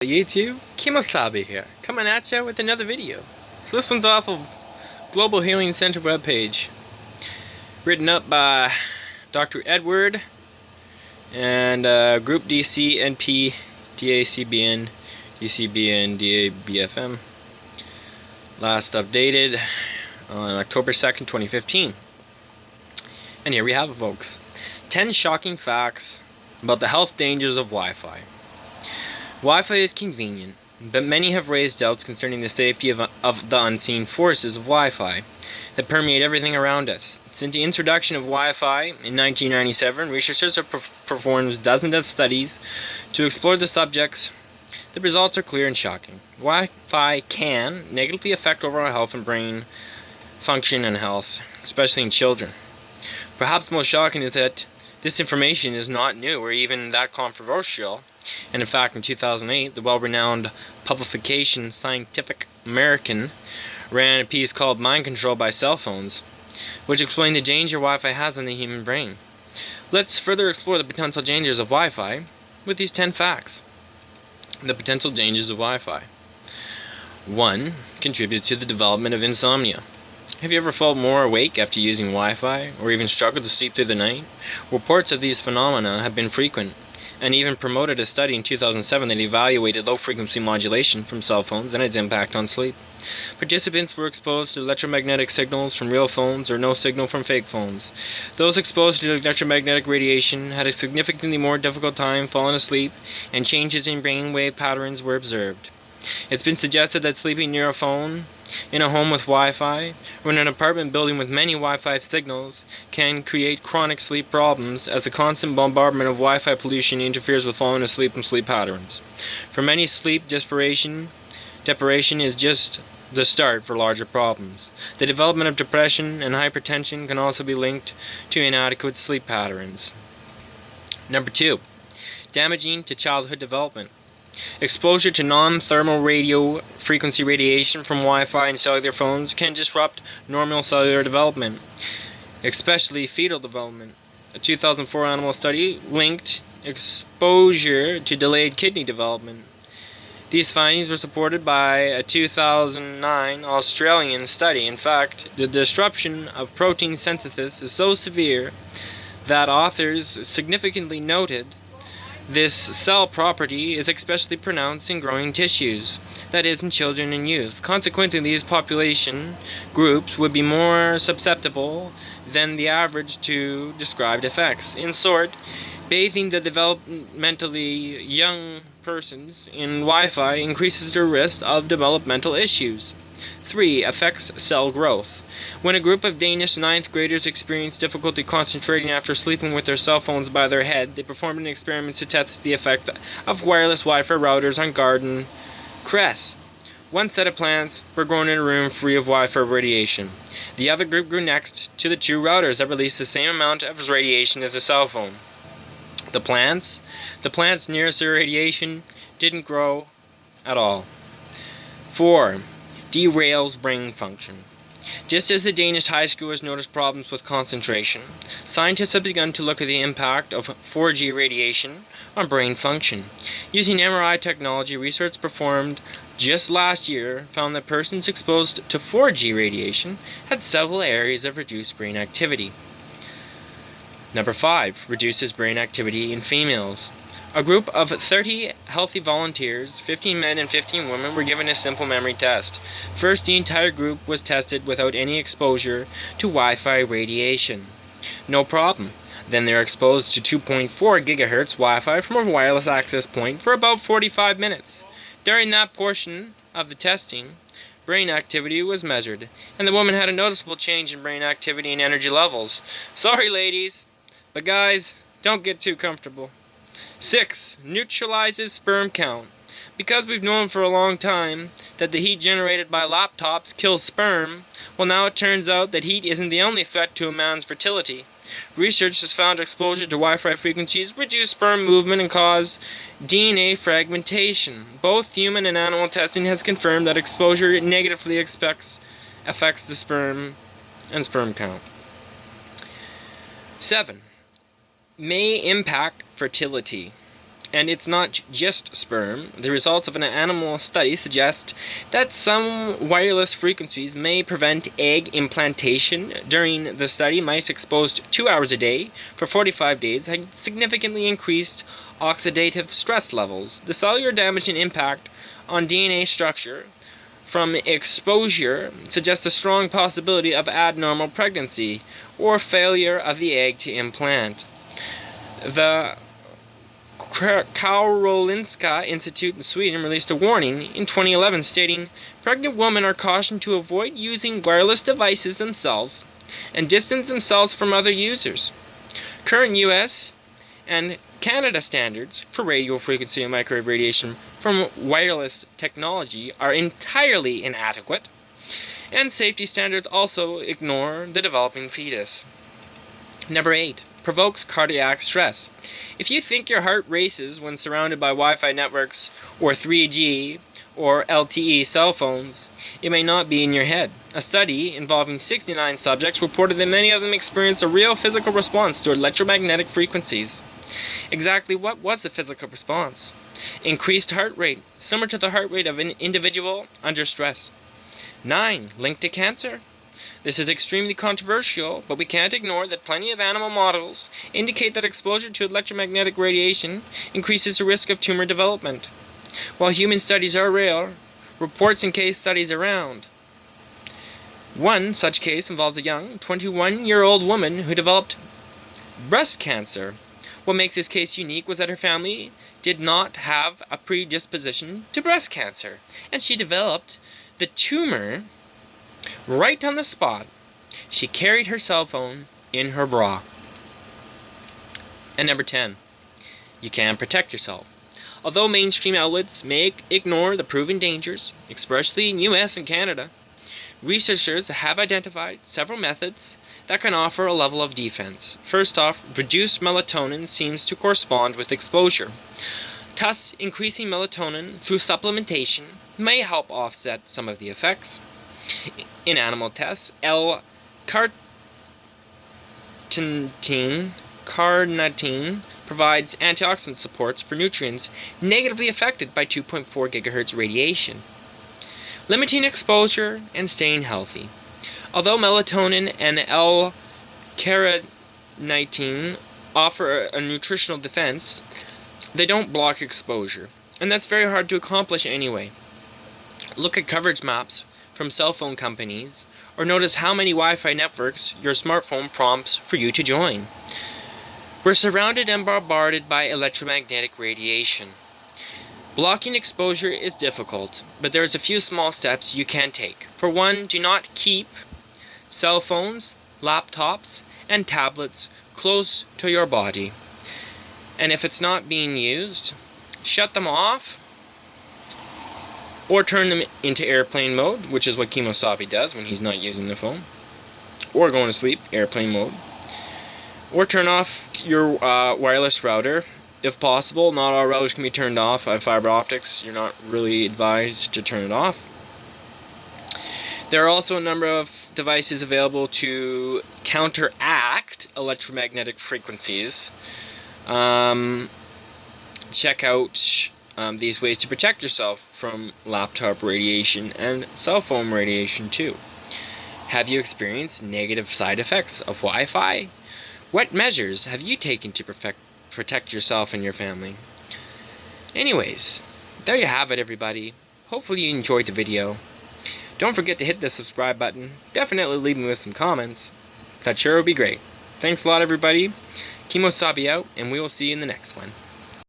YouTube, Kemo Sabi here, coming at you with another video. So this one's off of Global Healing Center webpage, written up by Dr. Edward and Group DCNP, DACBN, DCBN, DABFM. Last updated on October 2nd, 2015. And here we have it, folks. 10 shocking facts about the health dangers of Wi-Fi. Wi-Fi is convenient, but many have raised doubts concerning the safety of the unseen forces of Wi-Fi that permeate everything around us. Since the introduction of Wi-Fi in 1997, researchers have performed dozens of studies to explore the subjects. The results are clear and shocking. Wi-Fi can negatively affect overall health and brain function and health, especially in children. Perhaps most shocking is that this information is not new or even that controversial. And in fact, in 2008, the well-renowned publication Scientific American ran a piece called Mind Control by Cell Phones, which explained the danger Wi-Fi has on the human brain. Let's further explore the potential dangers of Wi-Fi with these 10 facts. The potential dangers of Wi-Fi. 1. Contributes to the development of insomnia. Have you ever felt more awake after using Wi-Fi, or even struggled to sleep through the night? Reports of these phenomena have been frequent, and even promoted a study in 2007 that evaluated low-frequency modulation from cell phones and its impact on sleep. Participants were exposed to electromagnetic signals from real phones or no signal from fake phones. Those exposed to electromagnetic radiation had a significantly more difficult time falling asleep, and changes in brainwave patterns were observed. It's been suggested that sleeping near a phone, in a home with Wi-Fi, or in an apartment building with many Wi-Fi signals can create chronic sleep problems, as the constant bombardment of Wi-Fi pollution interferes with falling asleep and sleep patterns. For many, sleep deprivation is just the start for larger problems. The development of depression and hypertension can also be linked to inadequate sleep patterns. Number 2. Damaging to childhood development. Exposure to non-thermal radio frequency radiation from Wi-Fi and cellular phones can disrupt normal cellular development, especially fetal development. A 2004 animal study linked exposure to delayed kidney development. These findings were supported by a 2009 Australian study. In fact, the disruption of protein synthesis is so severe that authors significantly noted this cell property is especially pronounced in growing tissues, that is, in children and youth. Consequently, these population groups would be more susceptible than the average to described effects. In short, bathing the developmentally young persons in Wi-Fi increases their risk of developmental issues. 3. Affects cell growth. When a group of Danish 9th graders experienced difficulty concentrating after sleeping with their cell phones by their head, they performed an experiment to test the effect of wireless Wi-Fi routers on garden cress. One set of plants were grown in a room free of Wi-Fi radiation. The other group grew next to the two routers that released the same amount of radiation as a cell phone. The plants nearest the radiation didn't grow at all. 4. Derails brain function. Just as the Danish high schoolers noticed problems with concentration, scientists have begun to look at the impact of 4G radiation on brain function. Using MRI technology, research performed just last year found that persons exposed to 4G radiation had several areas of reduced brain activity. Number 5. Reduces brain activity in females. A group of 30 healthy volunteers, 15 men and 15 women, were given a simple memory test. First, the entire group was tested without any exposure to Wi-Fi radiation. No problem. Then they were exposed to 2.4 gigahertz Wi-Fi from a wireless access point for about 45 minutes. During that portion of the testing, brain activity was measured, and the woman had a noticeable change in brain activity and energy levels. Sorry, ladies, but guys, don't get too comfortable. 6. Neutralizes sperm count. Because we've known for a long time that the heat generated by laptops kills sperm, well, now it turns out that heat isn't the only threat to a man's fertility. Research has found exposure to Wi-Fi frequencies reduce sperm movement and cause DNA fragmentation. Both human and animal testing has confirmed that exposure negatively affects the sperm and sperm count. 7. May impact fertility. and it's not just sperm. The results of an animal study suggest that some wireless frequencies may prevent egg implantation. During the study, mice exposed 2 hours a day for 45 days had significantly increased oxidative stress levels. The cellular damage and impact on DNA structure from exposure suggests a strong possibility of abnormal pregnancy or failure of the egg to implant. The Karolinska Institute in Sweden released a warning in 2011 stating pregnant women are cautioned to avoid using wireless devices themselves and distance themselves from other users. Current US and Canada standards for radio frequency and microwave radiation from wireless technology are entirely inadequate, and safety standards also ignore the developing fetus. Number 8. Provokes cardiac stress. If you think your heart races when surrounded by Wi-Fi networks or 3G or LTE cell phones, it may not be in your head. A study involving 69 subjects reported that many of them experienced a real physical response to electromagnetic frequencies. Exactly what was the physical response? Increased heart rate, similar to the heart rate of an individual under stress. 9. Linked to cancer. This is extremely controversial, but we can't ignore that plenty of animal models indicate that exposure to electromagnetic radiation increases the risk of tumor development. While human studies are rare, reports and case studies around. One such case involves a young 21-year-old woman who developed breast cancer. What makes this case unique was that her family did not have a predisposition to breast cancer, and she developed the tumor right on the spot. She carried her cell phone in her bra. And number 10, you can protect yourself. Although mainstream outlets may ignore the proven dangers, especially in US and Canada, researchers have identified several methods that can offer a level of defense. First off, reduced melatonin seems to correspond with exposure. Thus, increasing melatonin through supplementation may help offset some of the effects. In animal tests, L-carnitine provides antioxidant supports for nutrients negatively affected by 2.4 GHz radiation. Limiting exposure and staying healthy. Although melatonin and L-carnitine offer a nutritional defense, they don't block exposure, and that's very hard to accomplish anyway. Look at coverage maps from cell phone companies, or notice how many Wi-Fi networks your smartphone prompts for you to join. We're surrounded and bombarded by electromagnetic radiation. Blocking exposure is difficult, but there's a few small steps you can take. For one, do not keep cell phones, laptops, and tablets close to your body. And if it's not being used, shut them off or turn them into airplane mode, which is what Kemo Sabi does when he's not using the phone, or going to sleep, airplane mode. Or turn off your wireless router, if possible. Not all routers can be turned off. I have fiber optics. You're not really advised to turn it off. There are also a number of devices available to counteract electromagnetic frequencies. Check out these ways to protect yourself from laptop radiation and cell phone radiation too. Have you experienced negative side effects of Wi-Fi? What measures have you taken to protect yourself and your family? Anyways, there you have it, everybody. Hopefully you enjoyed the video. Don't forget to hit the subscribe button. Definitely leave me with some comments. That sure would be great. Thanks a lot, everybody. Kemo Sabi out, and we will see you in the next one.